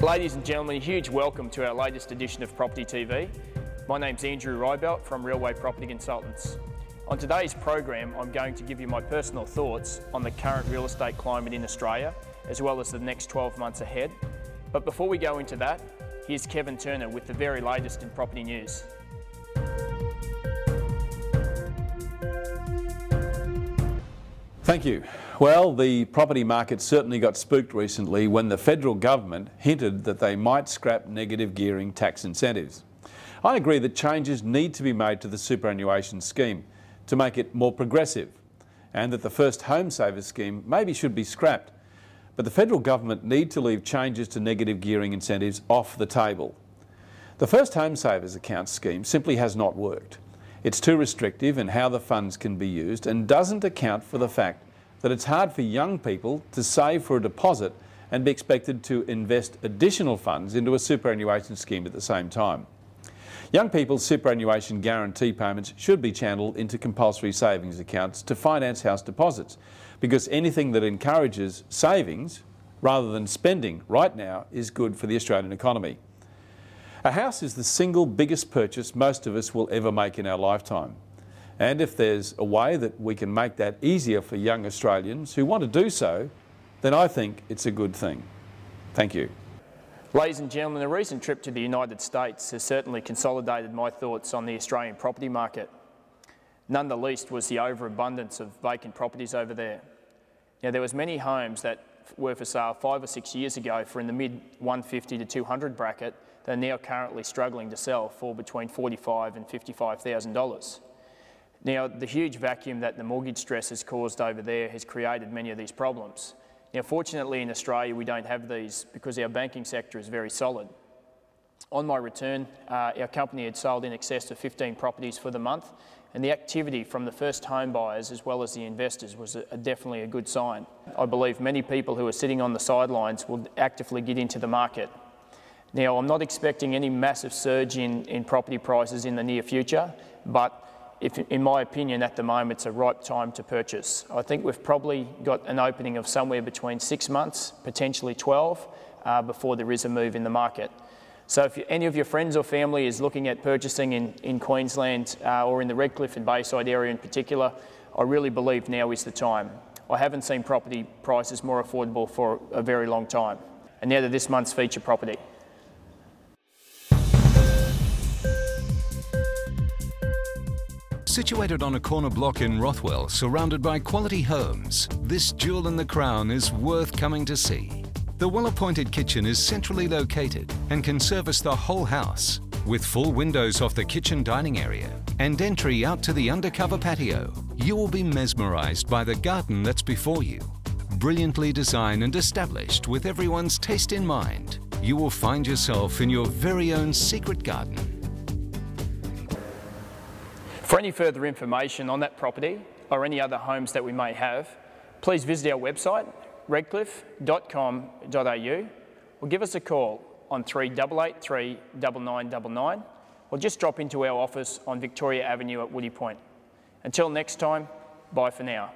Ladies and gentlemen, a huge welcome to our latest edition of Property TV. My name's Andrew Reibelt from Realway Property Consultants. On today's program, I'm going to give you my personal thoughts on the current real estate climate in Australia, as well as the next 12 months ahead. But before we go into that, here's Kevin Turner with the very latest in property news. Thank you. Well, the property market certainly got spooked recently when the federal government hinted that they might scrap negative gearing tax incentives. I agree that changes need to be made to the superannuation scheme to make it more progressive, and that the first home savers scheme maybe should be scrapped. But the federal government need to leave changes to negative gearing incentives off the table. The first home savers account scheme simply has not worked. It's too restrictive in how the funds can be used and doesn't account for the fact that it's hard for young people to save for a deposit and be expected to invest additional funds into a superannuation scheme at the same time. Young people's superannuation guarantee payments should be channelled into compulsory savings accounts to finance house deposits, because anything that encourages savings rather than spending right now is good for the Australian economy. A house is the single biggest purchase most of us will ever make in our lifetime. And if there's a way that we can make that easier for young Australians who want to do so, then I think it's a good thing. Thank you. Ladies and gentlemen, a recent trip to the United States has certainly consolidated my thoughts on the Australian property market. None the least was the overabundance of vacant properties over there. Now, there was many homes that were for sale 5 or 6 years ago for in the mid $150,000 to $200,000 bracket. They're now currently struggling to sell for between $45,000 and $55,000. Now, the huge vacuum that the mortgage stress has caused over there has created many of these problems. Now, fortunately in Australia we don't have these because our banking sector is very solid. On my return, our company had sold in excess of 15 properties for the month, and the activity from the first home buyers as well as the investors was definitely a good sign. I believe many people who are sitting on the sidelines will actively get into the market. Now, I'm not expecting any massive surge in property prices in the near future, but in my opinion, at the moment, it's a ripe time to purchase. I think we've probably got an opening of somewhere between 6 months, potentially 12, before there is a move in the market. So if any of your friends or family is looking at purchasing in Queensland or in the Redclife and Bayside area in particular, I really believe now is the time. I haven't seen property prices more affordable for a very long time. And now to this month's feature property. Situated on a corner block in Rothwell, surrounded by quality homes, this jewel in the crown is worth coming to see. The well-appointed kitchen is centrally located and can service the whole house, with full windows off the kitchen dining area and entry out to the undercover patio. You will be mesmerised by the garden that's before you. Brilliantly designed and established with everyone's taste in mind, you will find yourself in your very own secret garden. For any further information on that property or any other homes that we may have, please visit our website, redclife.com.au, or give us a call on 3883 9999, or just drop into our office on Victoria Avenue at Woody Point. Until next time, bye for now.